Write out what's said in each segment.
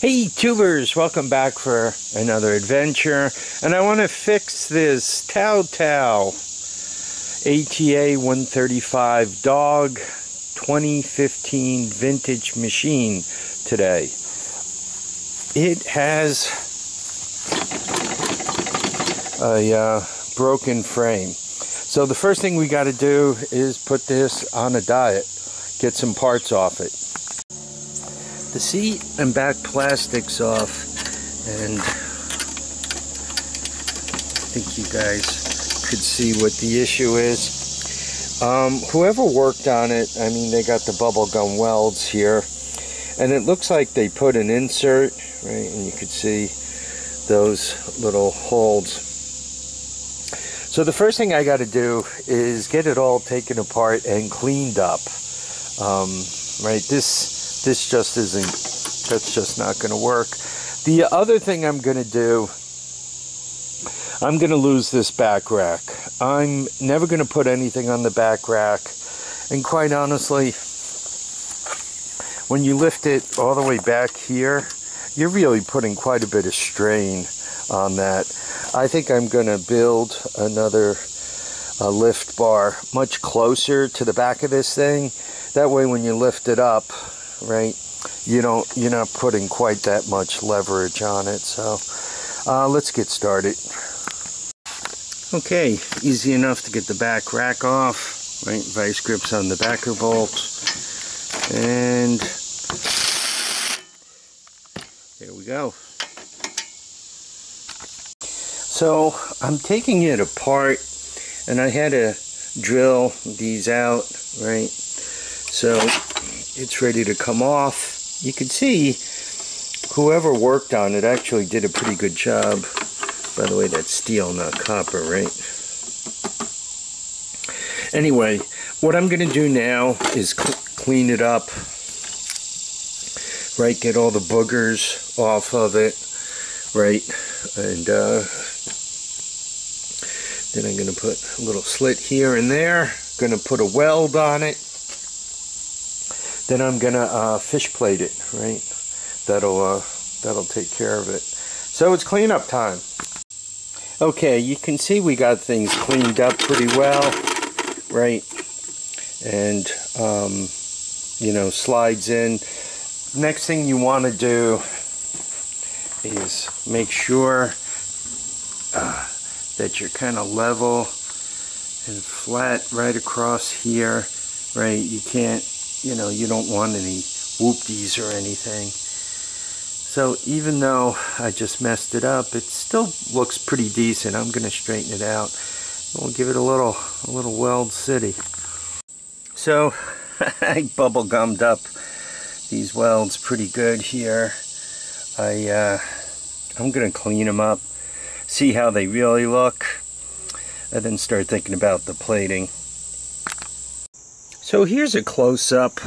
Hey tubers, welcome back for another adventure, and I want to fix this Tao Tao ATA135 dog 2015 vintage machine today. It has a broken frame, so the first thing we got to do is put this on a diet, get some parts off it. The seat and back plastic's off, and I think you guys could see what the issue is. Whoever worked on it, I mean, they got the bubblegum welds here, and it looks like they put an insert, right, and you could see those little holes. So the first thing I got to do is get it all taken apart and cleaned up. Right, this just isn't, that's just not going to work. The other thing I'm going to do, I'm going to lose this back rack. I'm never going to put anything on the back rack. And quite honestly, when you lift it all the way back here, you're really putting quite a bit of strain on that. I think I'm going to build another lift bar much closer to the back of this thing. That way when you lift it up, right, you're not putting quite that much leverage on it. So let's get started. Okay, easy enough to get the back rack off, right? Vice grips on the backer bolt, and there we go. So I'm taking it apart, and I had to drill these out, right? So it's ready to come off. You can see whoever worked on it actually did a pretty good job. By the way, that's steel, not copper, right? Anyway, what I'm going to do now is clean it up, right? Get all the boogers off of it, right? And then I'm going to put a little slit here and there. Going to put a weld on it. Then I'm gonna fish plate it, right? That'll take care of it. So it's cleanup time. Okay, you can see we got things cleaned up pretty well, right? And slides in. Next thing you want to do is make sure that you're kind of level and flat right across here, right? You can't, you don't want any whoopties or anything. So even though I just messed it up, it still looks pretty decent. I'm going to straighten it out. We'll give it a little weld city. So I bubble gummed up these welds pretty good here. I'm going to clean them up, see how they really look, and then start thinking about the plating. So here's a close-up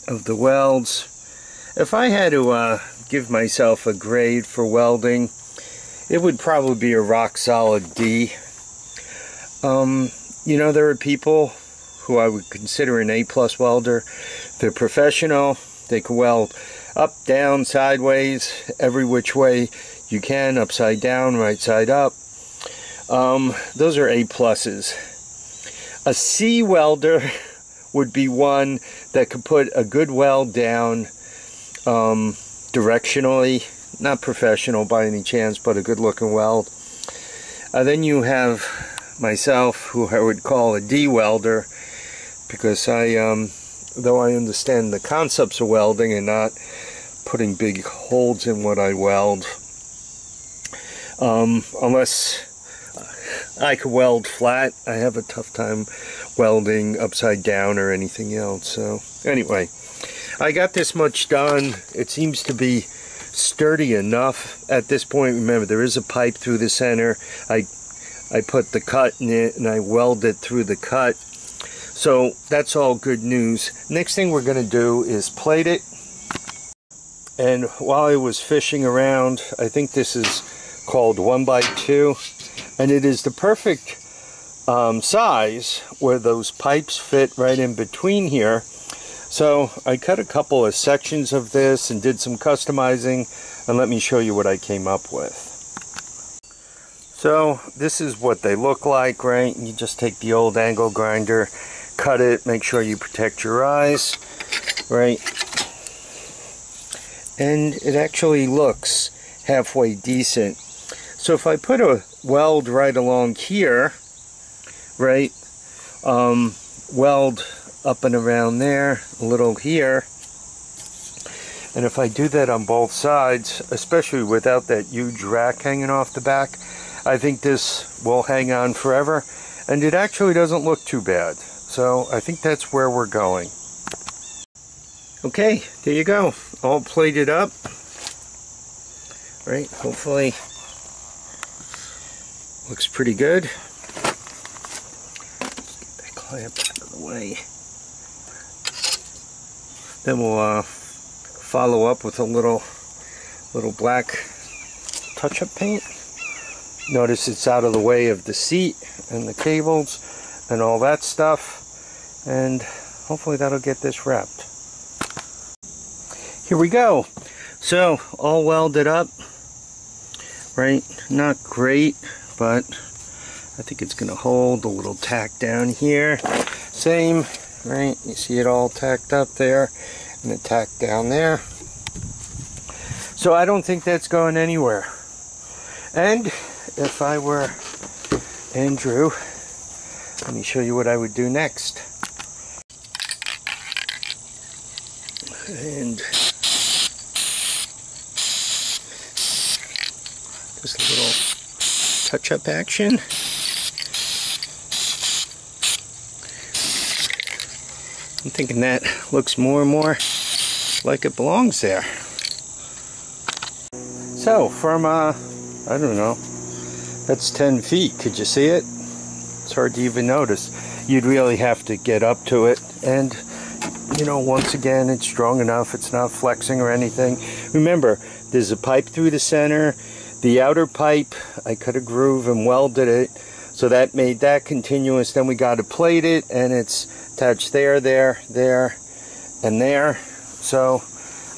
of the welds. If I had to give myself a grade for welding, it would probably be a rock-solid D. There are people who I would consider an A+ welder. They're professional. They can weld up, down, sideways, every which way you can, upside down, right side up. Those are A+. A C welder would be one that could put a good weld down directionally, not professional by any chance, but a good looking weld. Then you have myself, who I would call a D welder, because though I understand the concepts of welding and not putting big holes in what I weld, unless I could weld flat, I have a tough time welding upside down or anything else. So anyway, I got this much done. It seems to be sturdy enough at this point. Remember, there is a pipe through the center. I put the cut in it and I welded it through the cut. So that's all good news. Next thing we're going to do is plate it. And while I was fishing around, I think this is called 1x2, and it is the perfect size where those pipes fit right in between here. So I cut a couple of sections of this and did some customizing, and let me show you what I came up with. So this is what they look like, right? You just take the old angle grinder, cut it, make sure you protect your eyes, right? And it actually looks halfway decent. So if I put a weld right along here, right, weld up and around there, a little here, and if I do that on both sides, especially without that huge rack hanging off the back, I think this will hang on forever, and it actually doesn't look too bad. So I think that's where we're going. Okay, there you go, all plated up, right? Hopefully looks pretty good. Get that clamp out of the way. Then we'll follow up with a little black touch-up paint. Notice it's out of the way of the seat and the cables and all that stuff, and hopefully that'll get this wrapped. Here we go. So all welded up, right? Not great, but I think it's gonna hold. A little tack down here, same, right? You see it all tacked up there and a tack down there. So I don't think that's going anywhere. And if I were Andrew, let me show you what I would do next. And just a little touch-up action. I'm thinking that looks more and more like it belongs there. So from, I don't know, that's 10 feet. Could you see it? It's hard to even notice. You'd really have to get up to it. And, you know, once again, it's strong enough. It's not flexing or anything. Remember, there's a pipe through the center. The outer pipe, I cut a groove and welded it. So that made that continuous. Then we got to plate it, and it's attached there, there, there, and there. So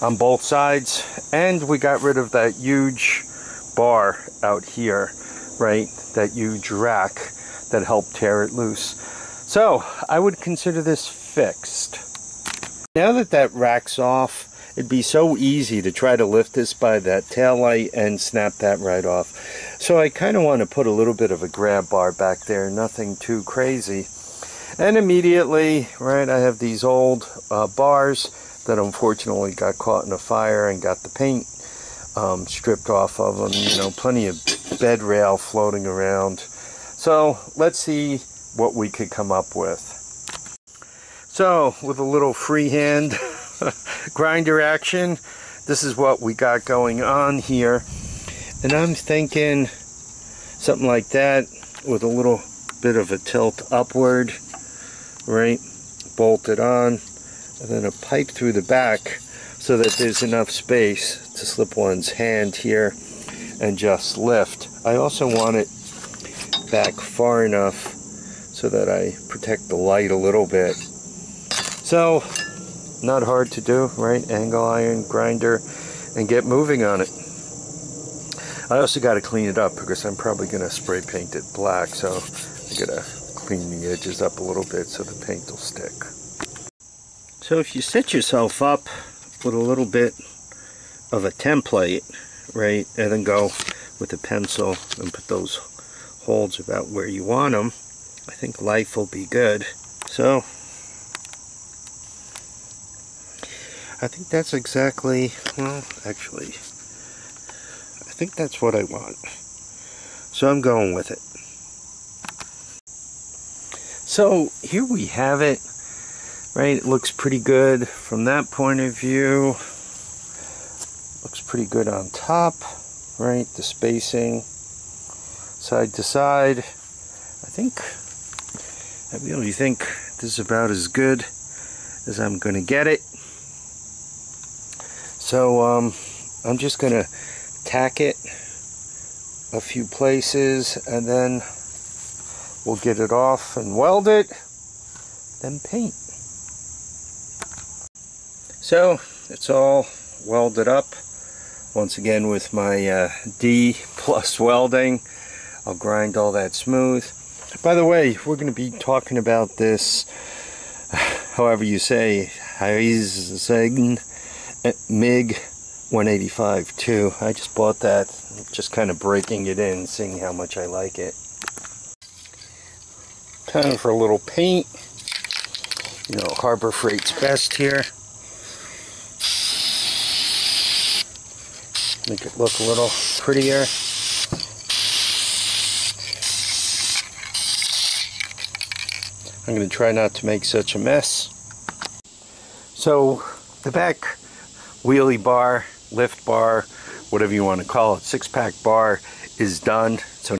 on both sides. And we got rid of that huge bar out here, right? That huge rack that helped tear it loose. So I would consider this fixed. Now that that rack's off, it'd be so easy to try to lift this by that tail light and snap that right off. So I kind of want to put a little bit of a grab bar back there, nothing too crazy. And immediately, right, I have these old bars that unfortunately got caught in a fire and got the paint stripped off of them. You know, plenty of bed rail floating around. So let's see what we could come up with. So with a little freehand grinder action, this is what we got going on here. And I'm thinking something like that with a little bit of a tilt upward, right? Bolt it on, and then a pipe through the back so that there's enough space to slip one's hand here and just lift. I also want it back far enough so that I protect the light a little bit. So, not hard to do, right? Angle iron, grinder, and get moving on it. I also got to clean it up because I'm probably going to spray paint it black, so I got to clean the edges up a little bit so the paint will stick. So if you set yourself up with a little bit of a template, right, and then go with a pencil and put those holes about where you want them, I think life will be good. So I think that's exactly, well, actually, I think that's what I want. So I'm going with it. So here we have it, right? It looks pretty good from that point of view. Looks pretty good on top, right? The spacing, side to side. I really think this is about as good as I'm going to get it. So I'm just going to tack it a few places and then we'll get it off and weld it, then paint. So it's all welded up once again with my D plus welding. I'll grind all that smooth. By the way, we're going to be talking about this, however you say, MiG 185 too. I just bought that, just kind of breaking it in, seeing how much I like it. Time for a little paint. You know, Harbor Freight's best here. Make it look a little prettier. I'm going to try not to make such a mess. So the back wheelie bar, lift bar, whatever you want to call it, 6-pack bar is done. So